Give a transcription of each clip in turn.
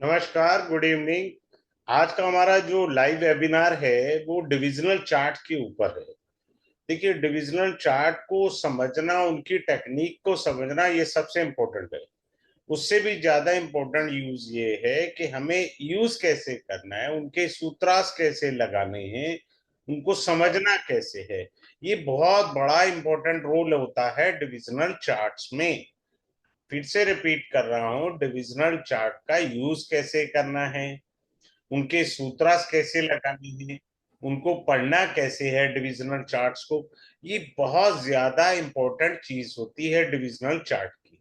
नमस्कार, good evening. आज का हमारा जो लाइव वेबिनार है वो डिविजनल चार्ट के ऊपर है। देखिए, डिविजनल चार्ट को समझना, उनकी टेक्निक को समझना, ये सबसे इम्पोर्टेंट है। उससे भी ज्यादा इम्पोर्टेंट यूज ये है कि हमें यूज कैसे करना है, उनके सूत्रास कैसे लगाने हैं, उनको समझना कैसे है। ये बहुत बड़ा इम्पोर्टेंट रोल होता है डिविजनल चार्ट्स में। फिर से रिपीट कर रहा हूं, डिविजनल चार्ट का यूज कैसे करना है, उनके सूत्रास कैसे लगाने हैं, उनको पढ़ना कैसे है डिविजनल चार्ट्स को। ये बहुत ज्यादा इंपॉर्टेंट चीज होती है डिविजनल चार्ट की।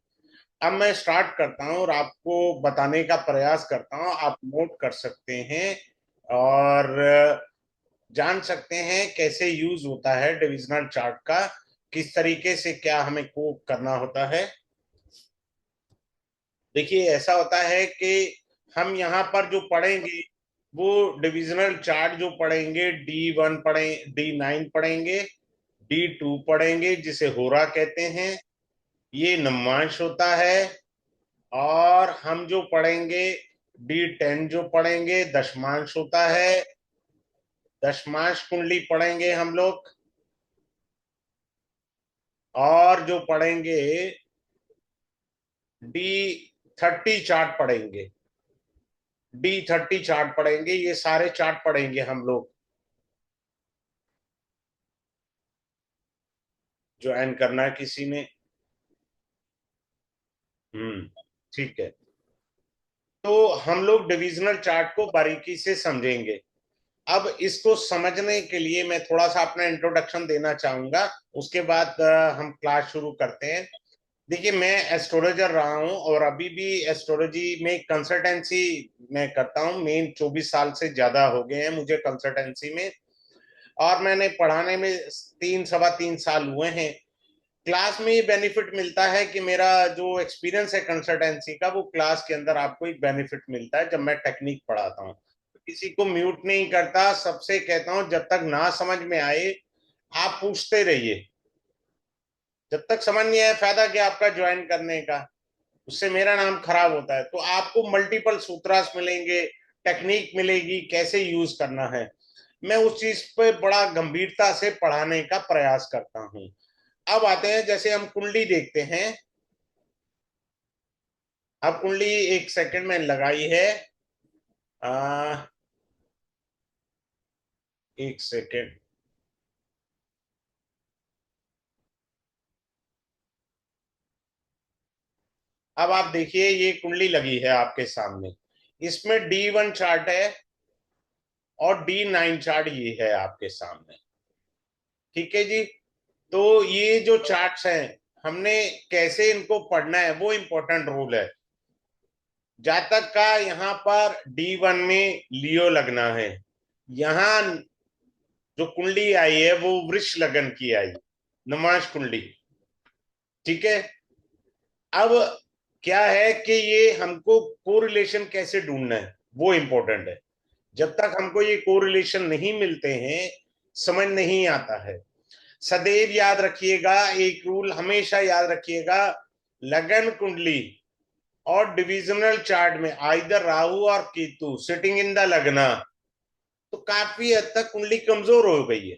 अब मैं स्टार्ट करता हूं और आपको बताने का प्रयास करता हूं। आप नोट कर सकते हैं और जान सकते हैं कैसे यूज होता है डिविजनल चार्ट का, किस तरीके से क्या हमें को करना होता है। देखिए, ऐसा होता है कि हम यहाँ पर जो पढ़ेंगे वो डिविजनल चार्ट जो पढ़ेंगे, D1 पढ़े, D9 पढ़ेंगे, D2 पढ़ेंगे जिसे होरा कहते हैं, ये नमांश होता है। और हम जो पढ़ेंगे D10 जो पढ़ेंगे दशमांश होता है, दशमांश कुंडली पढ़ेंगे हम लोग। और जो पढ़ेंगे D30 चार्ट पढ़ेंगे, D30 चार्ट पढ़ेंगे, ये सारे चार्ट पढ़ेंगे हम लोग। ज्वाइन करना है किसी ने? हम्म, ठीक है। तो हम लोग डिविजनल चार्ट को बारीकी से समझेंगे। अब इसको समझने के लिए मैं थोड़ा सा अपना इंट्रोडक्शन देना चाहूंगा, उसके बाद हम क्लास शुरू करते हैं। देखिए, मैं एस्ट्रोलॉजर रहा हूं और अभी भी एस्ट्रोलॉजी में कंसल्टेंसी मैं करता हूं। मेन 24 साल से ज्यादा हो गए हैं मुझे कंसल्टेंसी में, और मैंने पढ़ाने में 3 सवा 3 साल हुए हैं। क्लास में ये बेनिफिट मिलता है कि मेरा जो एक्सपीरियंस है कंसल्टेंसी का, वो क्लास के अंदर आपको एक बेनिफिट मिलता है जब मैं टेक्निक पढ़ाता हूँ। किसी को म्यूट नहीं करता, सबसे कहता हूँ जब तक ना समझ में आए आप पूछते रहिए। जब तक समझ नहीं आए फायदा क्या आपका ज्वाइन करने का, उससे मेरा नाम खराब होता है। तो आपको मल्टीपल सूत्रास मिलेंगे, टेक्निक मिलेगी कैसे यूज करना है। मैं उस चीज पे बड़ा गंभीरता से पढ़ाने का प्रयास करता हूँ। अब आते हैं, जैसे हम कुंडली देखते हैं। अब कुंडली एक सेकंड में लगाई है। आ, एक सेकंड। अब आप देखिए, ये कुंडली लगी है आपके सामने। इसमें D1 चार्ट है और D9 चार्ट ये है आपके सामने। ठीक है जी। तो ये जो चार्ट्स हैं, हमने कैसे इनको पढ़ना है वो इंपॉर्टेंट रूल है। जातक का यहाँ पर D1 में लियो लगना है। यहाँ जो कुंडली आई है वो वृष लगन की आई, नमाज कुंडली। ठीक है। अब क्या है कि ये हमको कोरिलेशन कैसे ढूंढना है वो इंपॉर्टेंट है। जब तक हमको ये कोरिलेशन नहीं मिलते हैं, समझ नहीं आता है। सदैव याद रखिएगा, एक रूल हमेशा याद रखिएगा। लगन कुंडली और डिविजनल चार्ट में आइदर राहु और केतु सिटिंग इन द लगना, तो काफी हद तक कुंडली कमजोर हो गई है।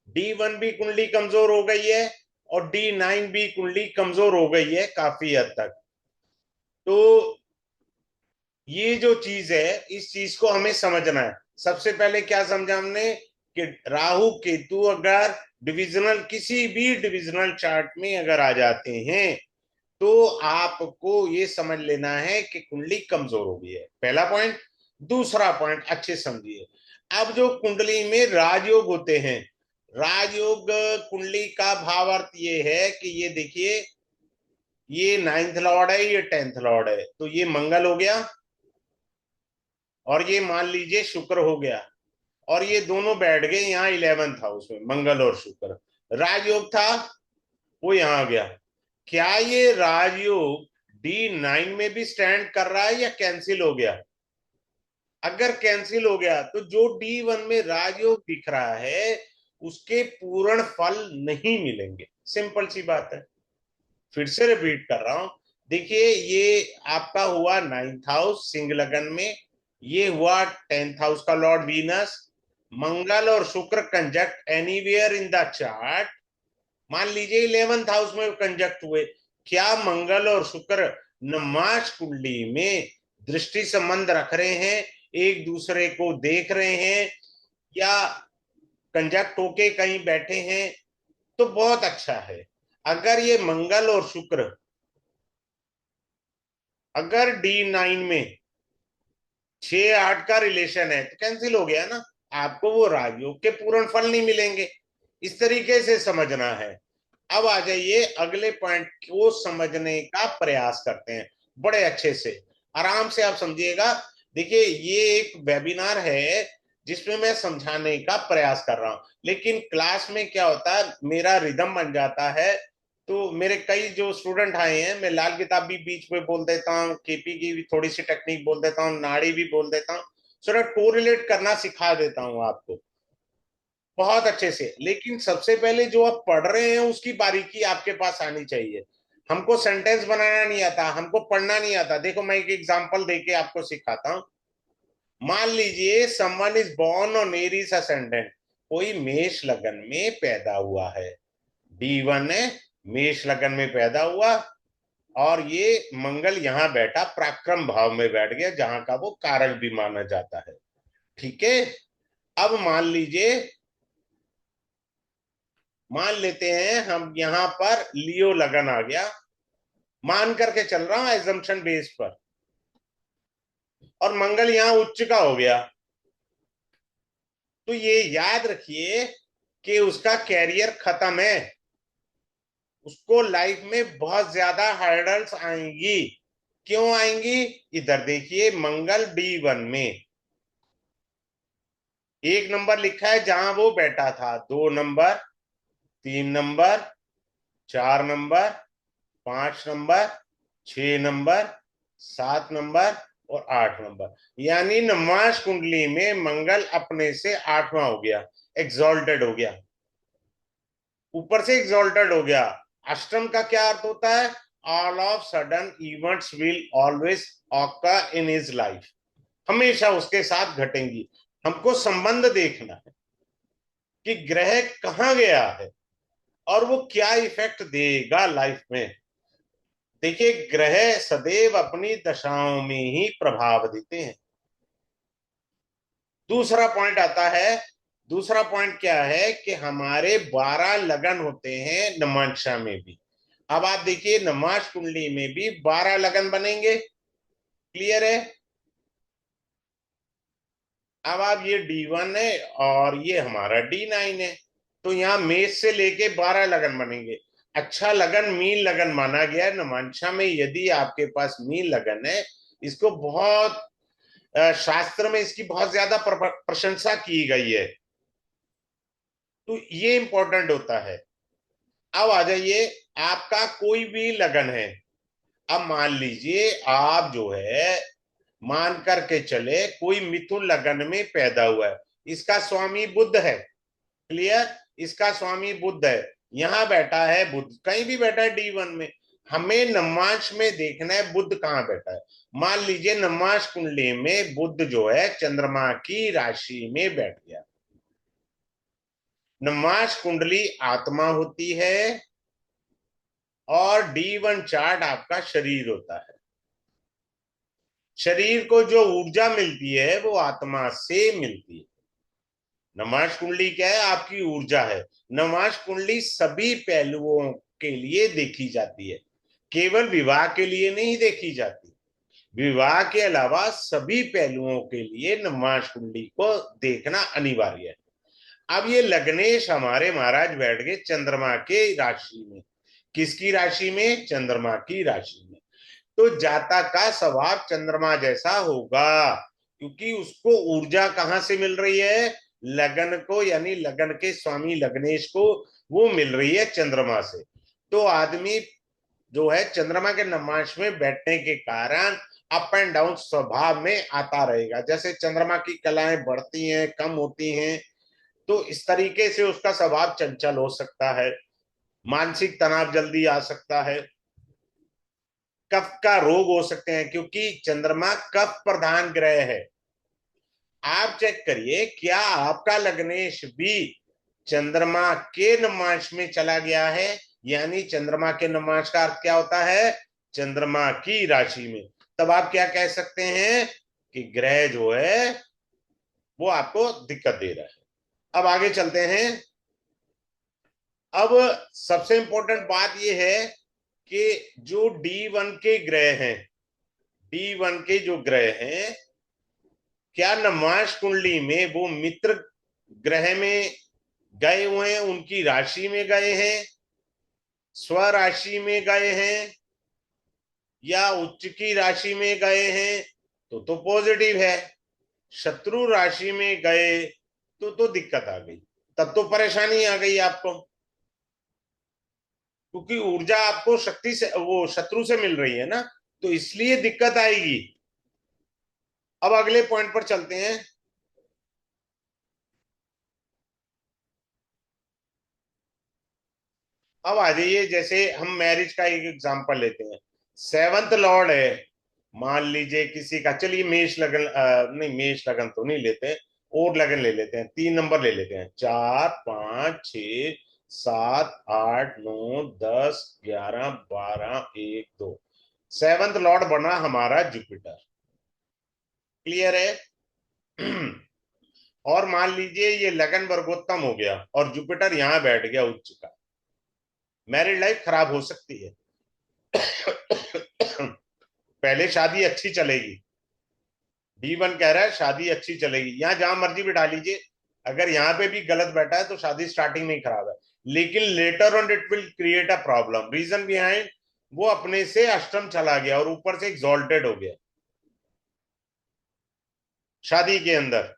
D1 भी कुंडली कमजोर हो गई है और D9 भी कुंडली कमजोर हो गई है काफी हद तक। तो ये जो चीज है, इस चीज को हमें समझना है। सबसे पहले क्या समझा हमने कि राहु केतु अगर डिविजनल, किसी भी डिविजनल चार्ट में अगर आ जाते हैं, तो आपको ये समझ लेना है कि कुंडली कमजोर हो गई है, पहला पॉइंट। दूसरा पॉइंट अच्छे समझिए। अब जो कुंडली में राजयोग होते हैं, राजयोग कुंडली का भाव अर्थ ये है कि ये देखिए, ये नाइन्थ लॉर्ड है, ये 10th लॉर्ड है, तो ये मंगल हो गया, और ये मान लीजिए शुक्र हो गया, और ये दोनों बैठ गए यहाँ 11th हाउस में, मंगल और शुक्र। राजयोग था, वो यहाँ आ गया। क्या ये राजयोग D9 में भी स्टैंड कर रहा है या कैंसिल हो गया? अगर कैंसिल हो गया तो जो D1 में राजयोग दिख रहा है उसके पूर्ण फल नहीं मिलेंगे। सिंपल सी बात है। फिर से रिपीट कर रहा हूं, देखिए ये आपका हुआ 9th हाउस सिंह लगन में, ये हुआ 10th हाउस का लॉर्ड वीनस। मंगल और शुक्र कंजक्ट एनीवेयर इन द चार्ट, मान लीजिए 11th हाउस में कंजक्ट हुए, क्या मंगल और शुक्र नमाज कुंडली में दृष्टि संबंध रख रहे हैं, एक दूसरे को देख रहे हैं, या कंजक्ट होके कहीं बैठे हैं, तो बहुत अच्छा है। अगर ये मंगल और शुक्र अगर D9 में 6-8 का रिलेशन है तो कैंसिल हो गया ना, आपको वो राजयोग के पूर्ण फल नहीं मिलेंगे। इस तरीके से समझना है। अब आ जाइए अगले पॉइंट को समझने का प्रयास करते हैं, बड़े अच्छे से आराम से आप समझिएगा। देखिए ये एक वेबिनार है जिसमें मैं समझाने का प्रयास कर रहा हूं, लेकिन क्लास में क्या होता है, मेरा रिदम बन जाता है। तो मेरे कई जो स्टूडेंट आए हैं, मैं लाल किताब भी बीच में बोल देता हूँ, केपी की भी थोड़ी सी टेक्निक बोल देता हूँ, नाड़ी भी बोल देता हूँ, थोड़ा कोरिलेट करना सिखा देता हूँ आपको बहुत अच्छे से। लेकिन सबसे पहले जो आप पढ़ रहे हैं उसकी बारीकी आपके पास आनी चाहिए। हमको सेंटेंस बनाना नहीं आता, हमको पढ़ना नहीं आता। देखो मैं एक एग्जांपल देके आपको सिखाता हूँ। मान लीजिए someone is born on Aries ascendant, कोई मेष लगन में पैदा हुआ है, D1 है, मेष लगन में पैदा हुआ, और ये मंगल यहां बैठा पराक्रम भाव में बैठ गया, जहां का वो कारक भी माना जाता है। ठीक है। अब मान लेते हैं हम यहां पर लियो लगन आ गया, मान करके चल रहा हूं एजम्पशन बेस पर, और मंगल यहां उच्च का हो गया, तो ये याद रखिए कि उसका कैरियर खत्म है, उसको लाइफ में बहुत ज्यादा हर्डल्स आएंगी। क्यों आएंगी? इधर देखिए मंगल D1 में 1 नंबर लिखा है जहां वो बैठा था, 2 number, 3 number, 4 number, 5 number, 6 number, 7 number और 8 नंबर, यानी नमाज कुंडली में मंगल अपने से 8वां हो गया, एग्जॉल्टेड हो गया, ऊपर से एग्जॉल्टेड हो गया। अष्टम का क्या अर्थ होता है? All of sudden events will always occur in his life, हमेशा उसके साथ घटेंगी। हमको संबंध देखना है कि ग्रह कहाँ गया है और वो क्या इफेक्ट देगा लाइफ में। देखिए ग्रह सदैव अपनी दशाओं में ही प्रभाव देते हैं। दूसरा पॉइंट आता है, दूसरा पॉइंट क्या है कि हमारे 12 लगन होते हैं नमांशा में भी। अब आप देखिए नमाज कुंडली में भी 12 लगन बनेंगे, क्लियर है? अब आप ये D1 है और ये हमारा D9 है, तो यहाँ मेष से लेके 12 लगन बनेंगे। अच्छा लगन मीन लगन माना गया है नमांशा में। यदि आपके पास मीन लगन है, इसको बहुत शास्त्र में इसकी बहुत ज्यादा प्रशंसा की गई है, तो ये इंपॉर्टेंट होता है। अब आ जाइए, आपका कोई भी लगन है, अब मान लीजिए आप जो है मान करके चले कोई मिथुन लगन में पैदा हुआ है, इसका स्वामी बुध है, क्लियर? इसका स्वामी बुध है, यहां बैठा है बुध, कहीं भी बैठा है D1 में। हमें नमांश में देखना है बुध कहाँ बैठा है। मान लीजिए नमांश कुंडली में बुध जो है चंद्रमा की राशि में बैठ गया। नमांश कुंडली आत्मा होती है और D1 चार्ट आपका शरीर होता है। शरीर को जो ऊर्जा मिलती है वो आत्मा से मिलती है। नमाज कुंडली क्या है? आपकी ऊर्जा है। नमाज कुंडली सभी पहलुओं के लिए देखी जाती है, केवल विवाह के लिए नहीं देखी जाती। विवाह के अलावा सभी पहलुओं के लिए नमाज कुंडली को देखना अनिवार्य है। अब ये लग्नेश हमारे महाराज बैठ गए चंद्रमा के राशि में। किसकी राशि में? चंद्रमा की राशि में। तो जातक का स्वभाव चंद्रमा जैसा होगा, क्योंकि उसको ऊर्जा कहां से मिल रही है? लगन को, यानी लगन के स्वामी लग्नेश को वो मिल रही है चंद्रमा से। तो आदमी जो है चंद्रमा के नमांश में बैठने के कारण अप एंड डाउन स्वभाव में आता रहेगा। जैसे चंद्रमा की कलाएं बढ़ती हैं कम होती हैं, तो इस तरीके से उसका स्वभाव चंचल हो सकता है, मानसिक तनाव जल्दी आ सकता है। कफ का रोग हो सकते हैं, क्योंकि चंद्रमा कफ प्रधान ग्रह है। आप चेक करिए, क्या आपका लग्नेश भी चंद्रमा के नमांश में चला गया है? यानी चंद्रमा के नमांश का अर्थ क्या होता है? चंद्रमा की राशि में। तब आप क्या कह सकते हैं कि ग्रह जो है वो आपको दिक्कत दे रहा है। अब आगे चलते हैं। अब सबसे इंपॉर्टेंट बात यह है कि जो D1 के ग्रह हैं, D1 के जो ग्रह हैं, क्या नमांश कुंडली में वो मित्र ग्रह में गए हुए हैं, उनकी राशि में गए हैं, स्वराशि में गए हैं, या उच्च की राशि में गए हैं, तो पॉजिटिव है। शत्रु राशि में गए तो दिक्कत आ गई, तब तो परेशानी आ गई आपको, क्योंकि ऊर्जा आपको शक्ति से, वो शत्रु से मिल रही है ना, तो इसलिए दिक्कत आएगी। अब अगले पॉइंट पर चलते हैं। अब आ जाइए, जैसे हम मैरिज का एक एग्जांपल लेते हैं। सेवंथ लॉर्ड है, मान लीजिए किसी का, चलिए मेष लगन, नहीं मेष लगन तो नहीं लेते हैं, और लगन ले लेते हैं, 3 नंबर ले लेते हैं, 4, 5, 6, 7, 8, 9, 10, 11, 12, 1, 2। सेवंथ लॉर्ड बना हमारा जुपिटर। क्लियर है? और मान लीजिए ये लगन वर्गोत्तम हो गया और जुपिटर यहां बैठ गया उच्च का, मैरिड लाइफ खराब हो सकती है। पहले शादी अच्छी चलेगी, D1 कह रहा है शादी अच्छी चलेगी, यहां जहां मर्जी बिठा लीजिए, अगर यहाँ पे भी गलत बैठा है तो शादी स्टार्टिंग में ही खराब है, लेकिन later on it will create a problem. Reason behind, वो अपने से अष्टम चला गया और ऊपर से एक्सॉल्टेड हो गया शादी के अंदर।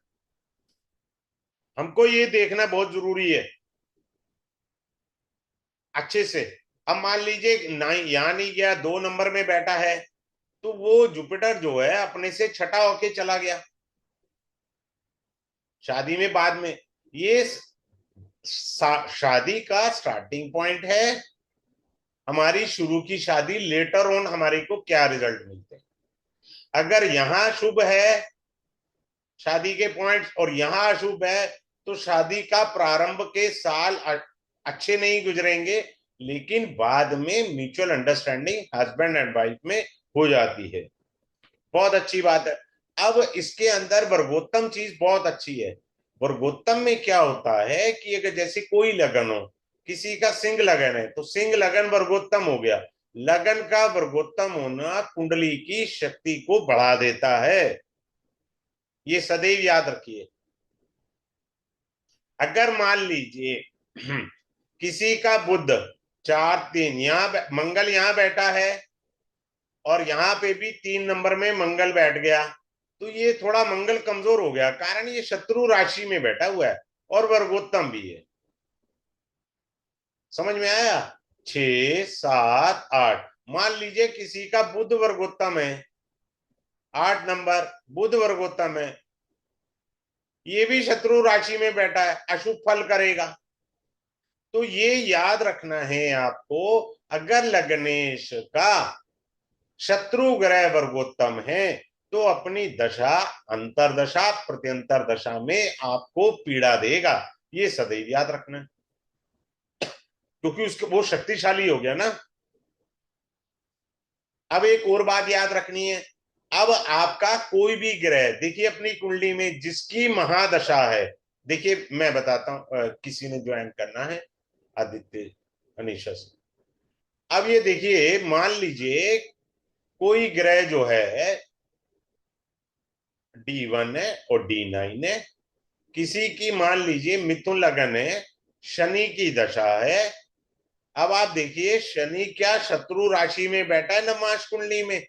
हमको ये देखना बहुत जरूरी है अच्छे से। अब मान लीजिए यहाँ नहीं गया, 2 नंबर में बैठा है, तो वो जुपिटर जो है अपने से छठा होके चला गया शादी में बाद में। ये शादी का स्टार्टिंग पॉइंट है, हमारी शुरू की शादी, लेटर ऑन हमारे को क्या रिजल्ट मिलते हैं। अगर यहां शुभ है शादी के पॉइंट्स और यहां अशुभ है, तो शादी का प्रारंभ के साल अच्छे नहीं गुजरेंगे, लेकिन बाद में mutual understanding husband and wife में हो जाती है। बहुत अच्छी बात है। अब इसके अंदर वर्गोत्तम चीज बहुत अच्छी है। वर्गोत्तम में क्या होता है कि अगर जैसे कोई लगन हो, किसी का सिंह लगन है, तो सिंह लगन वर्गोत्तम हो गया। लगन का वर्गोत्तम होना कुंडली की शक्ति को बढ़ा देता है, ये सदैव याद रखिए। अगर मान लीजिए किसी का बुध 4, 3, यहाँ मंगल यहाँ बैठा है और यहाँ पे भी 3 नंबर में मंगल बैठ गया, तो ये थोड़ा मंगल कमजोर हो गया, कारण ये शत्रु राशि में बैठा हुआ है और वर्गोत्तम भी है। समझ में आया? 6, 7, 8, मान लीजिए किसी का बुध वर्गोत्तम है, 8 नंबर बुध वर्गोत्तम है, ये भी शत्रु राशि में बैठा है, अशुभ फल करेगा। तो ये याद रखना है आपको, अगर लग्नेश का शत्रु ग्रह वर्गोत्तम है तो अपनी दशा अंतरदशा प्रत्यंतर दशा में आपको पीड़ा देगा, ये सदैव याद रखना है, क्योंकि उसके वो शक्तिशाली हो गया ना। अब एक और बात याद रखनी है, अब आपका कोई भी ग्रह देखिए अपनी कुंडली में जिसकी महादशा है, देखिए मैं बताता हूं, किसी ने ज्वाइन करना है, आदित्य अनिशा से। अब ये देखिए, मान लीजिए कोई ग्रह जो है D1 है और D9 है, किसी की मान लीजिए मिथुन लगन है, शनि की दशा है। अब आप देखिए शनि क्या शत्रु राशि में बैठा है नमाज कुंडली में,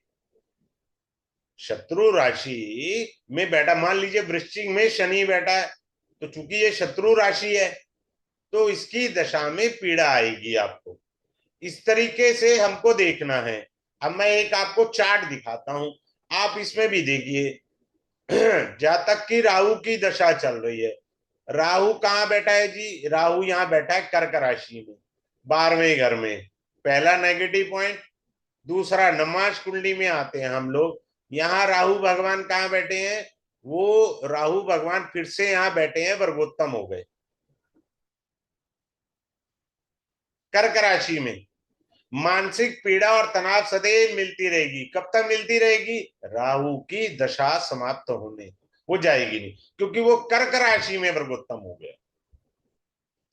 शत्रु राशि में बैठा, मान लीजिए वृश्चिक में शनि बैठा है, तो चूंकि ये शत्रु राशि है तो इसकी दशा में पीड़ा आएगी आपको। इस तरीके से हमको देखना है। अब मैं एक आपको चार्ट दिखाता हूं, आप इसमें भी देखिए। जातक की राहु की दशा चल रही है, राहु कहाँ बैठा है जी? राहु यहाँ बैठा है कर्क राशि में, 12वें घर में, पहला नेगेटिव पॉइंट। दूसरा, नमाज कुंडली में आते हैं हम लोग। यहाँ राहु भगवान कहाँ बैठे हैं? वो राहु भगवान फिर से यहाँ बैठे हैं, वर्गोत्तम हो गए कर्क राशि में। मानसिक पीड़ा और तनाव सदैव मिलती रहेगी। कब तक मिलती रहेगी? राहु की दशा समाप्त होने, वो जाएगी नहीं, क्योंकि वो कर्क राशि में वर्गोत्तम हो गया।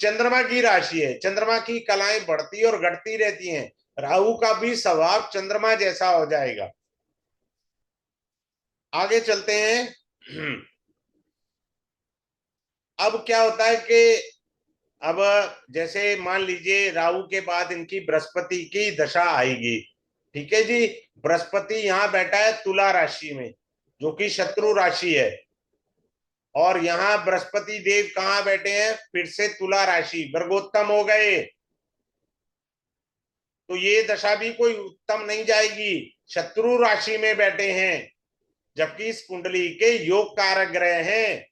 चंद्रमा की राशि है, चंद्रमा की कलाएं बढ़ती और घटती रहती हैं। राहु का भी स्वभाव चंद्रमा जैसा हो जाएगा। आगे चलते हैं। अब क्या होता है कि अब जैसे मान लीजिए राहु के बाद इनकी बृहस्पति की दशा आएगी। ठीक है जी। बृहस्पति यहाँ बैठा है तुला राशि में, जो कि शत्रु राशि है। और यहाँ बृहस्पति देव कहाँ बैठे हैं? फिर से तुला राशि, वर्गोत्तम हो गए। तो ये दशा भी कोई उत्तम नहीं जाएगी, शत्रु राशि में बैठे हैं, जबकि इस कुंडली के योग कारक ग्रह हैं।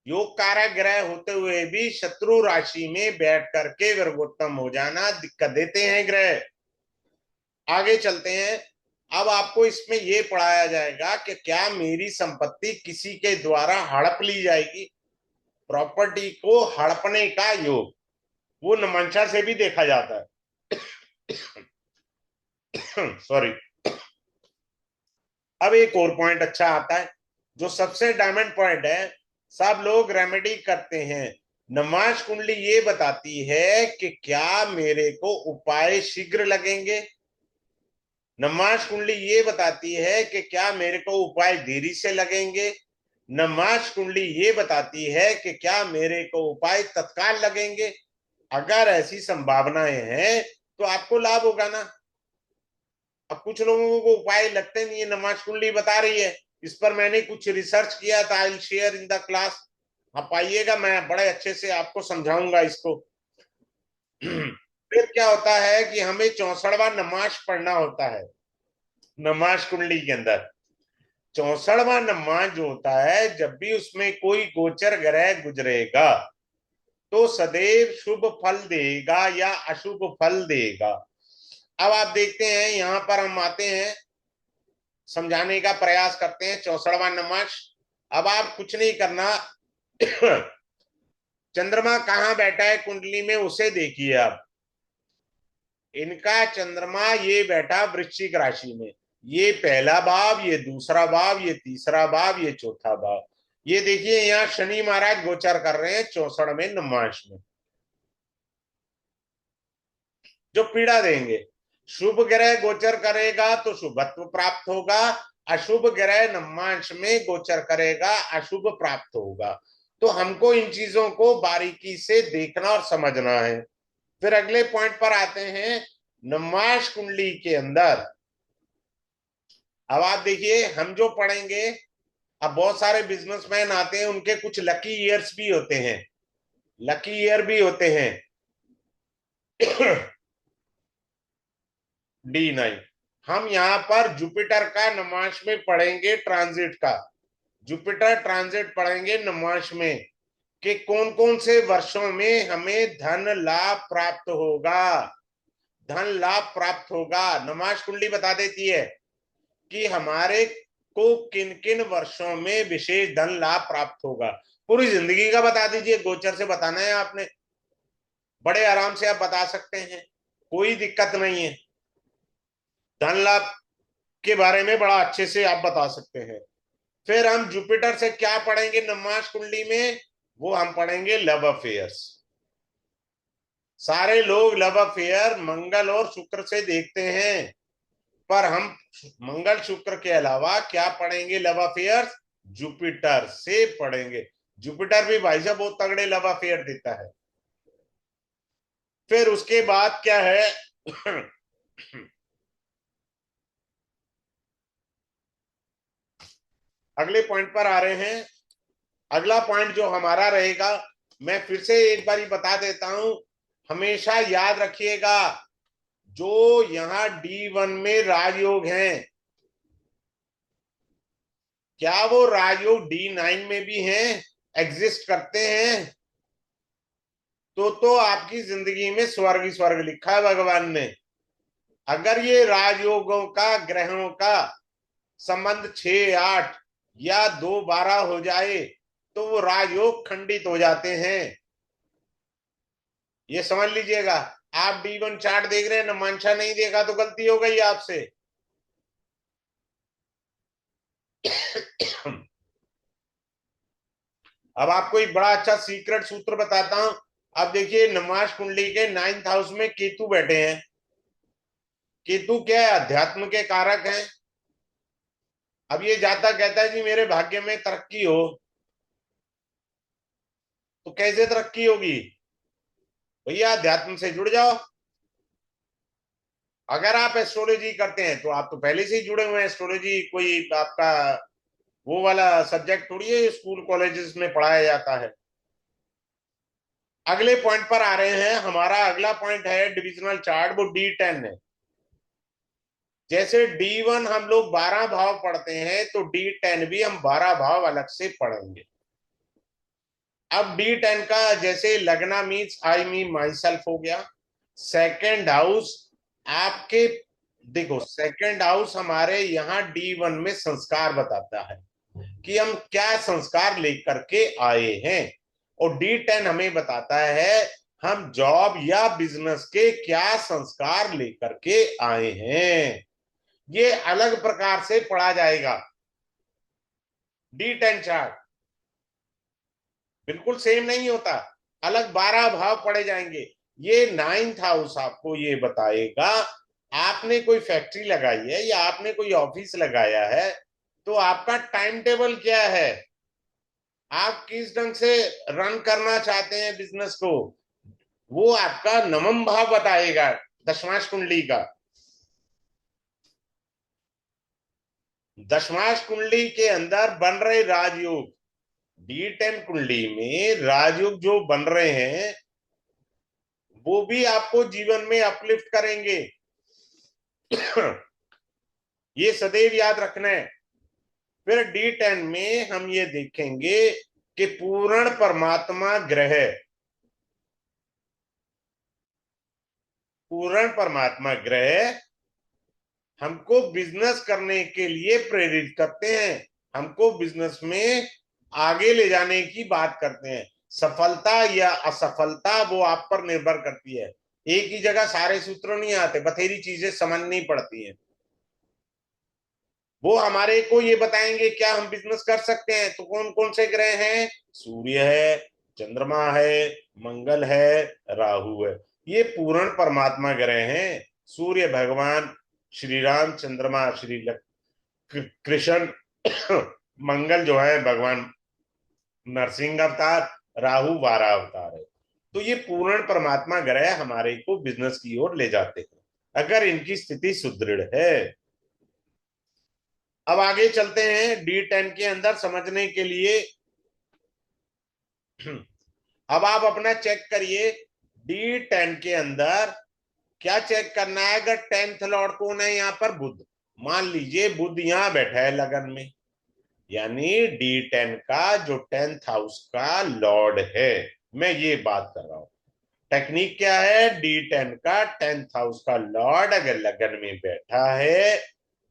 योग कारक ग्रह होते हुए भी शत्रु राशि में बैठ करके वर्गोत्तम हो जाना दिक्कत देते हैं ग्रह। आगे चलते हैं। अब आपको इसमें यह पढ़ाया जाएगा कि क्या मेरी संपत्ति किसी के द्वारा हड़प ली जाएगी। प्रॉपर्टी को हड़पने का योग, वो नमंशा से भी देखा जाता है। सॉरी। अब एक और पॉइंट अच्छा आता है, जो सबसे डायमंड पॉइंट है। सब लोग रेमेडी करते हैं। नमाज कुंडली ये बताती है कि क्या मेरे को उपाय शीघ्र लगेंगे। नमाज कुंडली ये बताती है कि क्या मेरे को उपाय देरी से लगेंगे। नमाज कुंडली ये बताती है कि क्या मेरे को उपाय तत्काल लगेंगे। अगर ऐसी संभावनाएं हैं तो आपको लाभ होगा ना। अब कुछ लोगों को उपाय लगते नहीं है, नमाज कुंडली बता रही है। इस पर मैंने कुछ रिसर्च किया था, I will share in the class. आप आइएगा, मैं बड़े अच्छे से आपको समझाऊंगा इसको। फिर क्या होता है कि हमें 64वां नमाज पढ़ना होता है नमाज कुंडली के अंदर। 64वां नमाज जो होता है, जब भी उसमें कोई गोचर ग्रह गुजरेगा तो सदैव शुभ फल देगा या अशुभ फल देगा। अब आप देखते हैं, यहां पर हम आते हैं, समझाने का प्रयास करते हैं 64वां नमाज। अब आप कुछ नहीं करना। चंद्रमा कहाँ बैठा है कुंडली में, उसे देखिए आप। इनका चंद्रमा ये बैठा वृश्चिक राशि में। ये पहला भाव, ये दूसरा भाव, ये तीसरा भाव, ये चौथा भाव। ये देखिए यहाँ शनि महाराज गोचर कर रहे हैं 64वें नमाज में, जो पीड़ा देंगे। शुभ ग्रह गोचर करेगा तो शुभत्व प्राप्त होगा, अशुभ ग्रह नमांश में गोचर करेगा, अशुभ प्राप्त होगा। तो हमको इन चीजों को बारीकी से देखना और समझना है। फिर अगले पॉइंट पर आते हैं। नमाज कुंडली के अंदर अब आप देखिए, हम जो पढ़ेंगे, अब बहुत सारे बिजनेसमैन आते हैं, उनके कुछ लकी ईयर्स भी होते हैं, लकी ईयर भी होते हैं। D9। हम यहाँ पर जुपिटर का नमाज में पढ़ेंगे, ट्रांजिट का। जुपिटर ट्रांजिट पढ़ेंगे नमाज में कि कौन कौन से वर्षों में हमें धन लाभ प्राप्त होगा। धन लाभ प्राप्त होगा, नमाज कुंडली बता देती है कि हमारे को किन किन वर्षों में विशेष धन लाभ प्राप्त होगा। पूरी जिंदगी का बता दीजिए, गोचर से बताना है आपने, बड़े आराम से आप बता सकते हैं, कोई दिक्कत नहीं है। धन लाभ के बारे में बड़ा अच्छे से आप बता सकते हैं। फिर हम जुपिटर से क्या पढ़ेंगे नमाज कुंडली में? वो हम पढ़ेंगे लव अफेयर्स। सारे लोग लव अफेयर मंगल और शुक्र से देखते हैं, पर हम मंगल शुक्र के अलावा क्या पढ़ेंगे लव अफेयर्स? जुपिटर से पढ़ेंगे। जुपिटर भी भाई साहब बहुत तगड़े लव अफेयर देता है। फिर उसके बाद क्या है? अगले पॉइंट पर आ रहे हैं। अगला पॉइंट जो हमारा रहेगा, मैं फिर से एक बार बता देता हूं, हमेशा याद रखिएगा, जो यहां D1 में राजयोग हैं, क्या वो राजयोग D9 में भी हैं, एग्जिस्ट करते हैं? तो आपकी जिंदगी में स्वर्ग ही स्वर्ग लिखा है भगवान ने। अगर ये राजयोगों का, ग्रहों का संबंध 6-8 या 2-12 हो जाए तो वो राजयोग खंडित हो जाते हैं। ये समझ लीजिएगा। आप D1 चार्ट देख रहे हैं ना, मंशा नहीं देखा तो गलती हो गई आपसे। अब आपको एक बड़ा अच्छा सीक्रेट सूत्र बताता हूं। अब देखिए, नमाज कुंडली के 9th हाउस में केतु बैठे हैं। केतु क्या है? अध्यात्म के कारक हैं। अब ये जाता कहता है जी मेरे भाग्य में तरक्की हो, तो कैसे तरक्की होगी? भैया अध्यात्म से जुड़ जाओ। अगर आप एस्ट्रोलॉजी करते हैं तो आप तो पहले से ही जुड़े हुए हैं। एस्ट्रोलॉजी कोई आपका वो वाला सब्जेक्ट थोड़ी है, स्कूल कॉलेजेस में पढ़ाया जाता है। अगले पॉइंट पर आ रहे हैं। हमारा अगला पॉइंट है डिविजनल चार्ट, वो D10 है। जैसे D1 हम लोग 12 भाव पढ़ते हैं, तो D10 भी हम 12 भाव अलग से पढ़ेंगे। अब D10 का जैसे लगना means I mean my self हो गया। सेकेंड हाउस आपके, देखो सेकेंड हाउस हमारे यहाँ D1 में संस्कार बताता है कि हम क्या संस्कार लेकर के आए हैं, और D10 हमें बताता है हम जॉब या बिजनेस के क्या संस्कार लेकर के आए हैं। ये अलग प्रकार से पढ़ा जाएगा। D10 चार्ट बिल्कुल सेम नहीं होता, अलग 12 भाव पढ़े जाएंगे। ये 9th हाउस आपको ये बताएगा, आपने कोई फैक्ट्री लगाई है या आपने कोई ऑफिस लगाया है, तो आपका टाइम टेबल क्या है, आप किस ढंग से रन करना चाहते हैं बिजनेस को, वो आपका नवम भाव बताएगा, दशमांश कुंडली का। दशमांश कुंडली के अंदर बन रहे राजयोग, D10 कुंडली में राजयोग जो बन रहे हैं वो भी आपको जीवन में अपलिफ्ट करेंगे। ये सदैव याद रखना है। फिर D10 में हम ये देखेंगे कि पूर्ण परमात्मा ग्रह, पूर्ण परमात्मा ग्रह हमको बिजनेस करने के लिए प्रेरित करते हैं, हमको बिजनेस में आगे ले जाने की बात करते हैं। सफलता या असफलता वो आप पर निर्भर करती है। एक ही जगह सारे सूत्र नहीं आते, बथेरी चीजें समझनी पड़ती हैं। वो हमारे को ये बताएंगे क्या हम बिजनेस कर सकते हैं। तो कौन कौन से ग्रह हैं? सूर्य है, चंद्रमा है, मंगल है, राहु है। ये पूर्ण परमात्मा ग्रह हैं। सूर्य भगवान श्री राम, चंद्रमा श्री कृष्ण, मंगल जो है भगवान नरसिंह अवतार, राहु वारा अवतार है। तो ये पूर्ण परमात्मा ग्रह हमारे को बिजनेस की ओर ले जाते हैं अगर इनकी स्थिति सुदृढ़ है। अब आगे चलते हैं D10 के अंदर समझने के लिए। अब आप अपना चेक करिए D10 के अंदर क्या चेक करना है। अगर 10th लॉर्ड कौन है यहाँ पर? बुध। मान लीजिए बुध यहाँ बैठा है लगन में, यानी D10 का जो 10th हाउस का लॉर्ड है, मैं ये बात कर रहा हूं। टेक्निक क्या है? D10 का 10th हाउस का लॉर्ड अगर लगन में बैठा है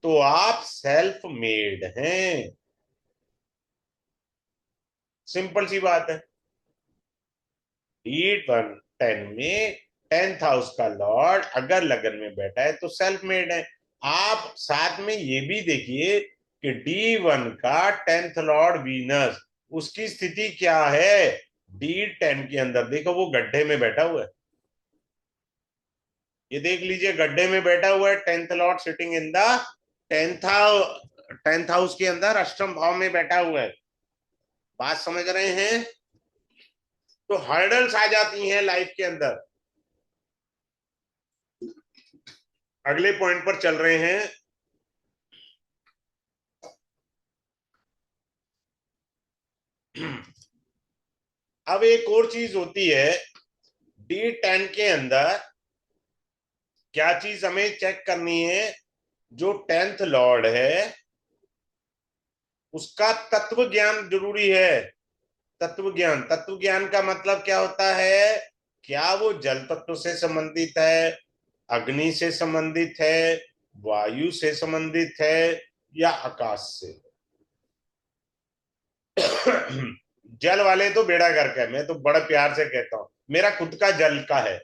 तो आप सेल्फ मेड हैं। सिंपल सी बात है। D10 में 10th हाउस का लॉर्ड अगर लगन में बैठा है तो सेल्फ मेड है। आप साथ में ये भी देखिए कि D1 का 10th लॉर्ड वीनस, उसकी स्थिति क्या है? D10 के अंदर देखो वो गड्ढे में बैठा हुआ है। ये देख लीजिए गड्ढे में बैठा हुआ है। 10th Lord sitting in the 10th house, 10th house के अंदर अष्टम भाव में बैठा हुआ है। बात समझ रहे हैं? तो हर्डल्स आ जाती हैं लाइफ के अंदर। अगले पॉइंट पर चल रहे हैं। अब एक और चीज होती है D10 के अंदर, क्या चीज हमें चेक करनी है? जो 10th लॉर्ड है उसका तत्व ज्ञान जरूरी है। तत्व ज्ञान, तत्व ज्ञान का मतलब क्या होता है? क्या वो जल तत्व से संबंधित है, अग्नि से संबंधित है, वायु से संबंधित है, या आकाश से? जल वाले तो बेड़ा गर्क है, मैं तो बड़ा प्यार से कहता हूं, मेरा खुद का जल का है।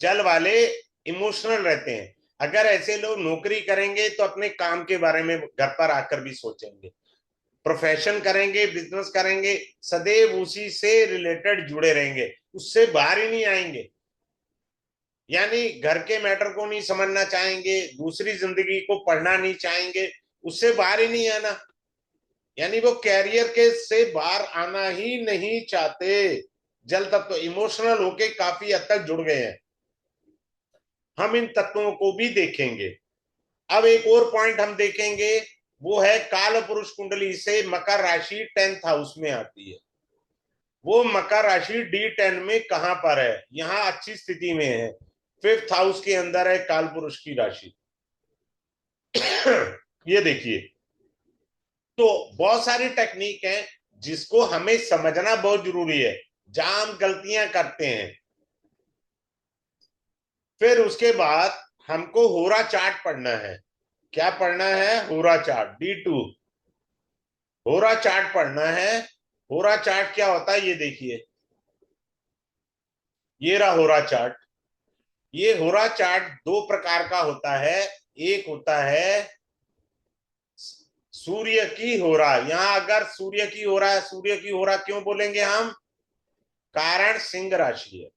जल वाले इमोशनल रहते हैं। अगर ऐसे लोग नौकरी करेंगे तो अपने काम के बारे में घर पर आकर भी सोचेंगे, प्रोफेशन करेंगे, बिजनेस करेंगे, सदैव उसी से रिलेटेड जुड़े रहेंगे, उससे बाहर ही नहीं आएंगे। यानी घर के मैटर को नहीं समझना चाहेंगे, दूसरी जिंदगी को पढ़ना नहीं चाहेंगे, उससे बाहर ही नहीं आना। यानी वो कैरियर के से बाहर आना ही नहीं चाहते। जल तत्व इमोशनल होके काफी हद तक जुड़ गए हैं। हम इन तत्वों को भी देखेंगे। अब एक और पॉइंट हम देखेंगे, वो है काल पुरुष कुंडली से मकर राशि 10th हाउस में आती है। वो मकर राशि D10 में कहां पर है? यहां अच्छी स्थिति में है, 5th हाउस के अंदर है काल पुरुष की राशि। ये देखिए, तो बहुत सारी टेक्निक है जिसको हमें समझना बहुत जरूरी है, जहां हम गलतियां करते हैं। फिर उसके बाद हमको होरा चार्ट पढ़ना है। क्या पढ़ना है? होरा चार्ट, D2 होरा चार्ट पढ़ना है। होरा चार्ट क्या होता है ये देखिए, ये रहा होरा चार्ट। ये होरा चार्ट दो प्रकार का होता है। एक होता है सूर्य की होरा। यहां अगर सूर्य की होरा है, सूर्य की होरा क्यों बोलेंगे हम? कारण सिंह राशि है।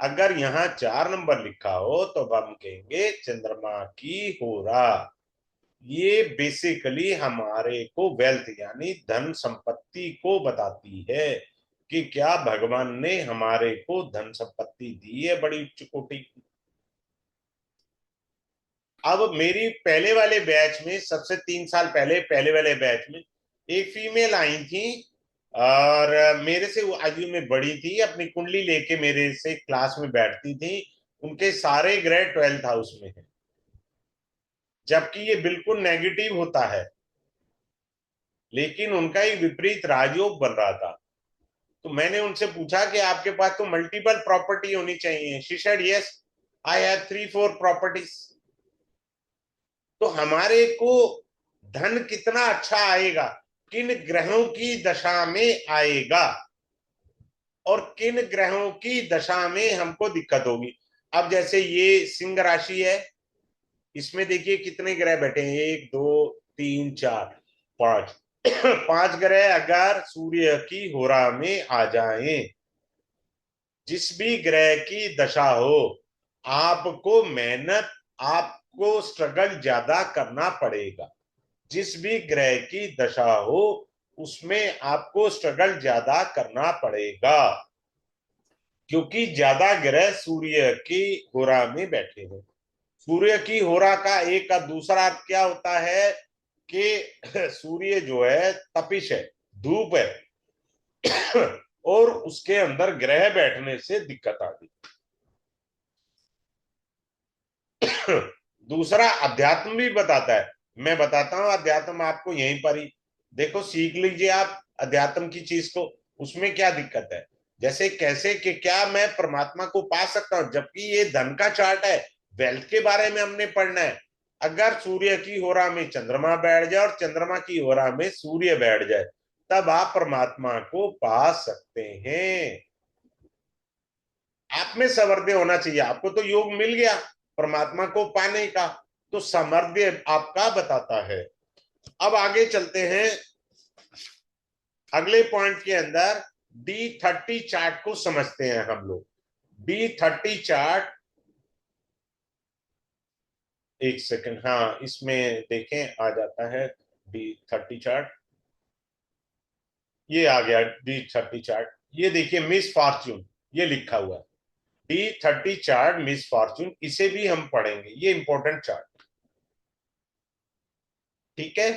अगर यहाँ 4 नंबर लिखा हो तो हम कहेंगे चंद्रमा की होरा। ये बेसिकली हमारे को वेल्थ यानी धन संपत्ति को बताती है कि क्या भगवान ने हमारे को धन संपत्ति दी है बड़ी उच्च कोटि की। अब मेरी पहले वाले बैच में, सबसे 3 साल पहले पहले वाले बैच में एक फीमेल आई थी, और मेरे से वो आयु में बड़ी थी, अपनी कुंडली लेके मेरे से क्लास में बैठती थी। उनके सारे ग्रह 12th हाउस में है, जबकि ये बिल्कुल नेगेटिव होता है, लेकिन उनका एक विपरीत राजयोग बन रहा था। तो मैंने उनसे पूछा कि आपके पास तो मल्टीपल प्रॉपर्टी होनी चाहिए। She said yes, I have 3-4 properties. तो हमारे को धन कितना अच्छा आएगा, किन ग्रहों की दशा में आएगा और किन ग्रहों की दशा में हमको दिक्कत होगी। अब जैसे ये सिंह राशि है, इसमें देखिए कितने ग्रह बैठे हैं, 1 2 3 4 5। 5 ग्रह अगर सूर्य की होरा में आ जाएं, जिस भी ग्रह की दशा हो, आपको मेहनत, आपको स्ट्रगल ज्यादा करना पड़ेगा। जिस भी ग्रह की दशा हो उसमें आपको स्ट्रगल ज्यादा करना पड़ेगा, क्योंकि ज्यादा ग्रह सूर्य की होरा में बैठे हैं। सूर्य की होरा का एक का दूसरा अर्थ क्या होता है कि सूर्य जो है तपिश है, धूप है, और उसके अंदर ग्रह बैठने से दिक्कत आ गई। दूसरा अध्यात्म भी बताता है। मैं बताता हूं अध्यात्म आपको यहीं पर ही, देखो सीख लीजिए आप अध्यात्म की चीज को। उसमें क्या दिक्कत है, जैसे कैसे कि क्या मैं परमात्मा को पा सकता हूं, जबकि ये धन का चार्ट है, वेल्थ के बारे में हमने पढ़ना है। अगर सूर्य की होरा में चंद्रमा बैठ जाए और चंद्रमा की होरा में सूर्य बैठ जाए, तब आप परमात्मा को पा सकते हैं। आप में सामर्थ्य होना चाहिए। आपको तो योग मिल गया परमात्मा को पाने का, तो सामर्थ्य आपका बताता है। अब आगे चलते हैं, अगले पॉइंट के अंदर D30 चार्ट को समझते हैं हम लोग। D30 चार्ट, एक सेकंड, हाँ इसमें देखें आ जाता है D30 चार्ट। ये आ गया D30 चार्ट। ये देखिए मिस फॉर्च्यून, ये लिखा हुआ है D30 चार्ट, मिस फॉर्च्यून, इसे भी हम पढ़ेंगे, ये इंपॉर्टेंट चार्ट। ठीक है,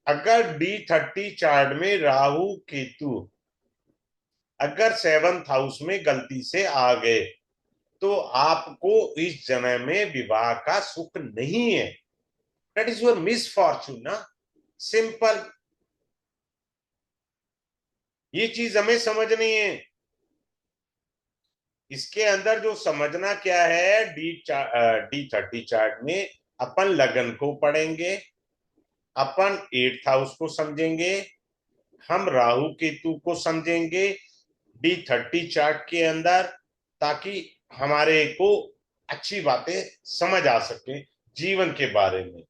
अगर D30 चार्ट में राहु केतु अगर 7th हाउस में गलती से आ गए, तो आपको इस जन्म में विवाह का सुख नहीं है। That is your miss Fortune ना, सिंपल। ये चीज हमें समझनी है। इसके अंदर जो समझना क्या है, D30 चार्ट में अपन लगन को पढ़ेंगे, अपन 8th हाउस को समझेंगे, हम राहु केतु को समझेंगे D30 चार्ट के अंदर, ताकि हमारे को अच्छी बातें समझ आ सके जीवन के बारे में,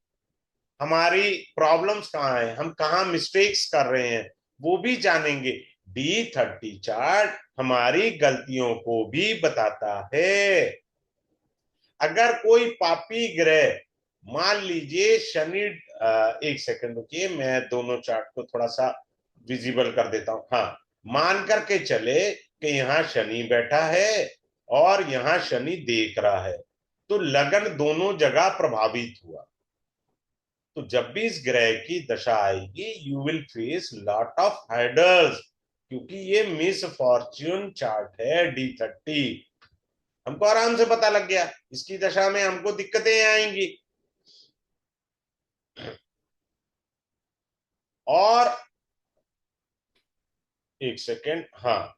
हमारी प्रॉब्लम्स कहाँ है, हम कहाँ मिस्टेक्स कर रहे हैं वो भी जानेंगे। D30 चार्ट हमारी गलतियों को भी बताता है। अगर कोई पापी ग्रह, मान लीजिए शनि, एक सेकंड रुकिए, मैं दोनों चार्ट को थोड़ा सा विजिबल कर देता हूं। हाँ, मान करके चले कि यहाँ शनि बैठा है और यहाँ शनि देख रहा है, तो लगन दोनों जगह प्रभावित हुआ। तो जब भी इस ग्रह की दशा आएगी, you will face lot of hurdles, क्योंकि ये मिस फॉर्च्यून चार्ट है D30। हमको आराम से पता लग गया इसकी दशा में हमको दिक्कतें आएंगी। और एक सेकेंड, हाँ,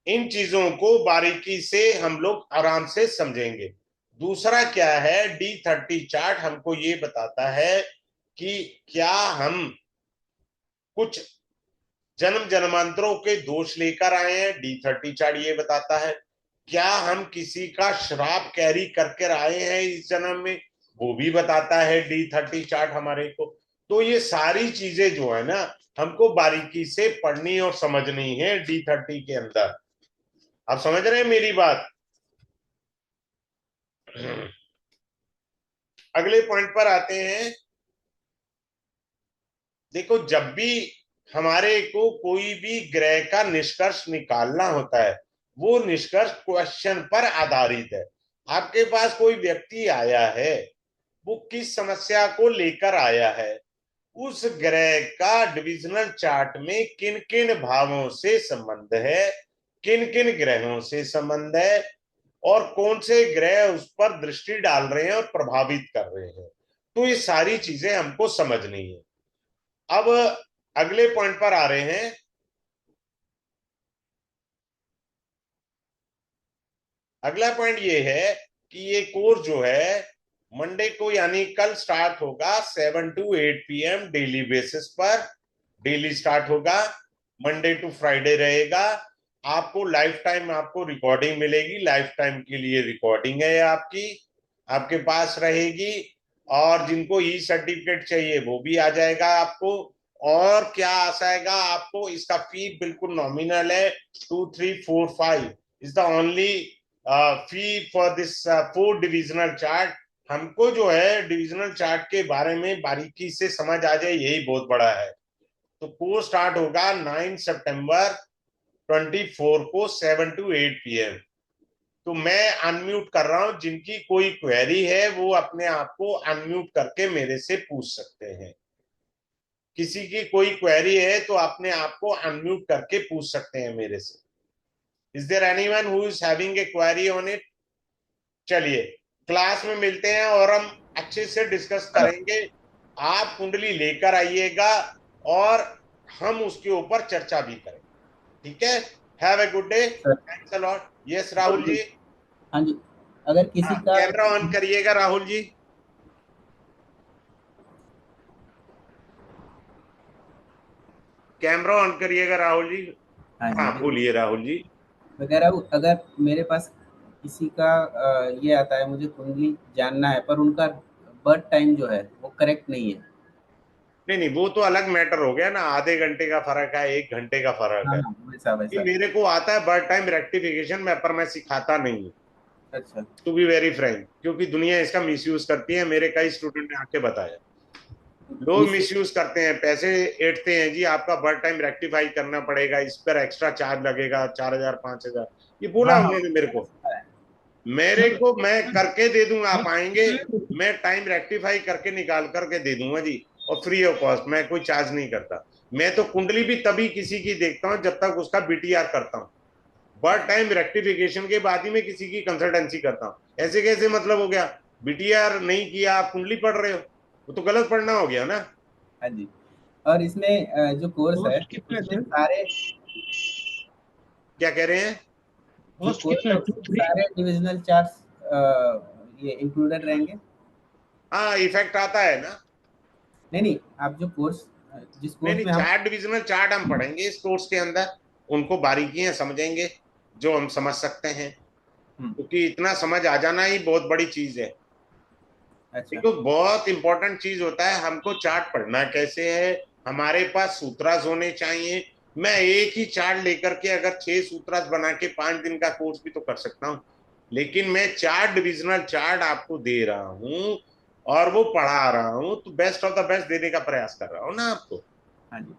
इन चीजों को बारीकी से हम लोग आराम से समझेंगे। दूसरा क्या है, D30 चार्ट हमको ये बताता है कि क्या हम कुछ जन्म जन्मांतरों के दोष लेकर आए हैं, D30 चार्ट ये बताता है। क्या हम किसी का श्राप कैरी करके आए हैं इस जन्म में, वो भी बताता है D30 चार्ट हमारे को। तो ये सारी चीजें जो है ना, हमको बारीकी से पढ़नी और समझनी है D30 के अंदर। आप समझ रहे हैं मेरी बात? अगले पॉइंट पर आते हैं। देखो, जब भी हमारे को कोई भी ग्रह का निष्कर्ष निकालना होता है, वो निष्कर्ष क्वेश्चन पर आधारित है। आपके पास कोई व्यक्ति आया है, वो किस समस्या को लेकर आया है, उस ग्रह का डिविजनल चार्ट में किन किन भावों से संबंध है, किन किन ग्रहों से संबंध है, और कौन से ग्रह उस पर दृष्टि डाल रहे हैं और प्रभावित कर रहे हैं, तो ये सारी चीजें हमको समझनी है। अब अगले पॉइंट पर आ रहे हैं। अगला पॉइंट ये है कि ये कोर्स जो है मंडे को यानी कल स्टार्ट होगा 7 to 8 PM डेली बेसिस पर। डेली स्टार्ट होगा, मंडे टू फ्राइडे रहेगा। आपको लाइफ टाइम आपको रिकॉर्डिंग मिलेगी, लाइफ टाइम के लिए रिकॉर्डिंग है आपकी, आपके पास रहेगी। और जिनको ई सर्टिफिकेट चाहिए वो भी आ जाएगा आपको। और क्या आ जाएगा आपको, इसका फी बिल्कुल नॉमिनल है, 2345 is the only fee for this 4 divisional chart. हमको जो है डिविजनल चार्ट के बारे में बारीकी से समझ आ जाए, यही बहुत बड़ा है। तो कोर्स स्टार्ट होगा 9 सितंबर 2024 को 7 to 8 PM। तो मैं अनम्यूट कर रहा हूं, जिनकी कोई क्वेरी है वो अपने आप को अनम्यूट करके मेरे से पूछ सकते हैं। किसी की कोई क्वेरी है तो अपने आप को अनम्यूट करके पूछ सकते हैं मेरे से। Is there anyone who is having a query on it? चलिए, क्लास में मिलते हैं और हम अच्छे से डिस्कस करेंगे। आप कुंडली लेकर आइएगा और हम उसके ऊपर चर्चा भी करेंगे। ठीक है? Have a good day, sir. Thanks a lot. Yes Rahul ji. हाँ जी। अगर हाँ, किसी का कैमरा ऑन करिएगा राहुल जी। कैमरा ऑन करिएगा राहुल जी। हाँ हाँ, जी, बोलिए राहुल जी। वगैरह अगर मेरे पास किसी का ये आता है, मुझे कुंडली जानना है, पर उनका बर्थ टाइम जो है वो करेक्ट नहीं है। नहीं नहीं, वो तो अलग मैटर हो गया ना, आधे घंटे का फर्क है, 1 घंटे का फर्क हाँ है। हाँ, वैसा ये वैसा। मेरे को आता है बर्थ टाइम रेक्टिफिकेशन में, पर मैं सिखाता नहीं हूँ, अच्छा। टू बी वेरी फ्रैंक, क्योंकि दुनिया इसका मिसयूज करती है। मेरे कई स्टूडेंट ने आके बताया, लोग इस मिसयूज करते हैं, पैसे ऐंठते हैं जी, आपका बर्थ टाइम रेक्टिफाई करना पड़ेगा, इस पर एक्स्ट्रा चार्ज लगेगा 4,000 5,000, ये बोला हाँ हाँ, उन्होंने मेरे को। सुना है। मेरे को मैं करके दे दूंगा, आप आएंगे, मैं टाइम रेक्टिफाई करके निकाल करके दे दूंगा जी, और फ्री ऑफ कॉस्ट, मैं कोई चार्ज नहीं करता। मैं तो कुंडली भी तभी किसी की देखता हूँ जब तक उसका बीटीआर करता हूँ। बर्थ टाइम रेक्टिफिकेशन के बाद ही मैं किसी की कंसल्टेंसी करता हूँ। ऐसे कैसे मतलब हो गया, बीटीआर नहीं किया आप कुंडली पढ़ रहे हो, वो तो गलत पढ़ना हो गया ना। हाँ जी। और इसमें जो कोर्स है, इसमें सारे क्या कह रहे हैं? जो कॉस्ट कोर्स कितना है है, टू उसमें थ्री? सारे डिविजनल चार्ट्स ये इंक्लूडेड रहेंगे? हाँ, इफेक्ट आता है ना। नहीं नहीं, आप जो कोर्स, जिस नहीं कोर्स नहीं, में हम, चार डिविजनल चार्ट हम पढ़ेंगे इस कोर्स के अंदर, उनको बारीकियां समझेंगे जो हम समझ सकते हैं, हम्म, क्योंकि इतना समझ आ जाना ही बहुत बड़ी चीज है। अच्छा देखो, बहुत इंपॉर्टेंट चीज होता है हमको चार्ट पढ़ना कैसे है। हमारे पास सूत्रास होने चाहिए। मैं एक ही चार्ट लेकर के अगर 6 सूत्रास बना के 5 दिन का कोर्स भी तो कर सकता हूँ, लेकिन मैं 4 डिविजनल चार्ट आपको दे रहा हूँ और वो पढ़ा रहा हूँ, तो बेस्ट ऑफ द बेस्ट देने का प्रयास कर रहा हूँ ना आपको। हाँ जी।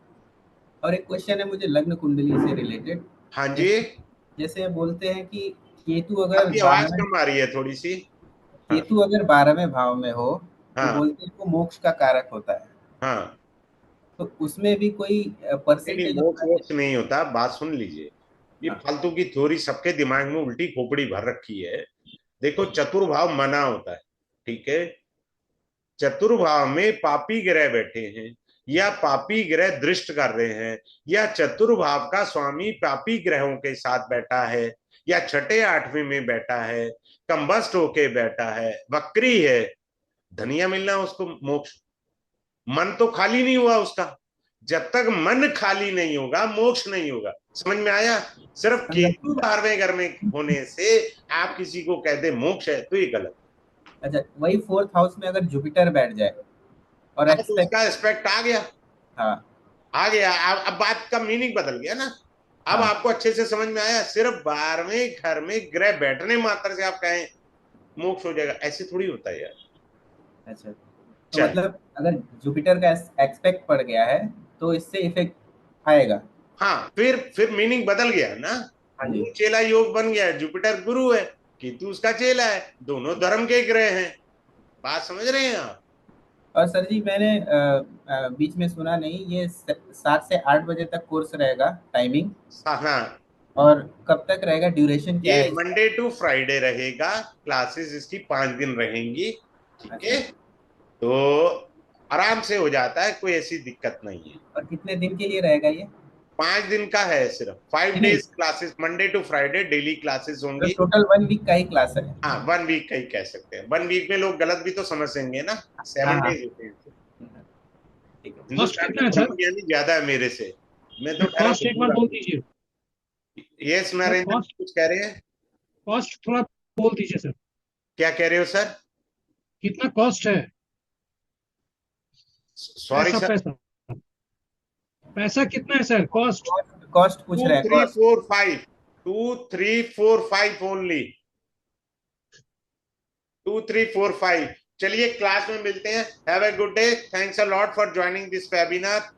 और एक क्वेश्चन है मुझे लग्न कुंडली से रिलेटेड। हाँ जी। जैसे जैसे बोलते हैं कि केतु अगर आपकी आवाज 12वें कम आ रही है थोड़ी सी। हाँ। केतु अगर 12वें भाव में हो तो हाँ। बोलते हैं वो मोक्ष का कारक होता है। हाँ। तो उसमें भी कोई नहीं नहीं, परसेंटेज मोक्ष होता है? वोक्ष नहीं होता, बात सुन लीजिए। ये हाँ, फालतू की थ्योरी सबके दिमाग में उल्टी खोपड़ी भर रखी है। देखो, चतुर्भाव मना होता है, ठीक है। चतुर्भाव में पापी ग्रह बैठे हैं, या पापी ग्रह दृष्ट कर रहे हैं, या चतुर्भाव का स्वामी पापी ग्रहों के साथ बैठा है, या छठे आठवें में बैठा है, कंबस्ट होके बैठा है, वक्री है, धनिया मिलना उसको मोक्ष। मन तो खाली नहीं हुआ उसका। जब तक मन खाली नहीं होगा मोक्ष नहीं होगा। समझ में आया? सिर्फ समझा केतु समझा। 12वें घर में होने से आप किसी को कहते मोक्ष है, तो ये गलत। अच्छा, वही फोर्थ हाउस में अगर जुपिटर बैठ जाए और अब तो एक्सपेक्ट, उसका एस्पेक्ट आ गया। हाँ आ गया, अब बात का मीनिंग बदल गया ना। अब हाँ, आपको अच्छे से समझ में आया। सिर्फ 12वें घर में ग्रह बैठने मात्र से आप कहें मोक्ष हो जाएगा, ऐसे थोड़ी होता है यार। अच्छा। तो चल। मतलब अगर जुपिटर का एक्सपेक्ट पड़ गया है तो इससे इफेक्ट आएगा? हाँ, फिर मीनिंग बदल गया ना। हाँ जी। गुरु चेला योग बन गया। जुपिटर गुरु है, केतु उसका चेला है, दोनों धर्म के ग्रह हैं। बात समझ रहे हैं आप? और सर जी मैंने बीच में सुना नहीं, ये 7 से 8 बजे तक कोर्स रहेगा टाइमिंग? हाँ, और कब तक रहेगा, ड्यूरेशन क्या ये है इसका? मंडे टू फ्राइडे रहेगा। क्लासेस इसकी 5 दिन रहेंगी, ठीक अच्छा। है। तो आराम से हो जाता है, कोई ऐसी दिक्कत नहीं है। और कितने दिन के लिए रहेगा ये? 5 दिन का है, सिर्फ फाइव नहीं नहीं, days classes, Monday to Friday daily classes तो होंगी। टोटल 1 वीक का ही क्लास है? हाँ, 1 वीक का ही कह सकते हैं। 1 वीक में लोग गलत भी तो समझेंगे ना। हाँ 7 डेज हाँ, होते हैं। ठीक है। कॉस्ट हिंदुस्तान में कितना है सर? ब्रह्मज्ञानी ज्यादा है मेरे से। मैं तो ठहरा कॉस्ट एक बुद्धू बार बोल आदमी। दीजिए। यस सर नरेंद्र, कॉस्ट, कुछ कह रहे हैं? कॉस्ट थोड़ा बोल दीजिए सर। क्या कह रहे हो सर? कितना कॉस्ट है? Sorry sir. पैसा, पैसा कितना है सर, कॉस्ट? कॉस्ट कॉस्ट पूछ टू रहे हैं, three cost. Four five 2 3 4 5 only. 2 3 4 5। चलिए क्लास में मिलते हैं। Have a good day. Thanks a lot for joining this webinar.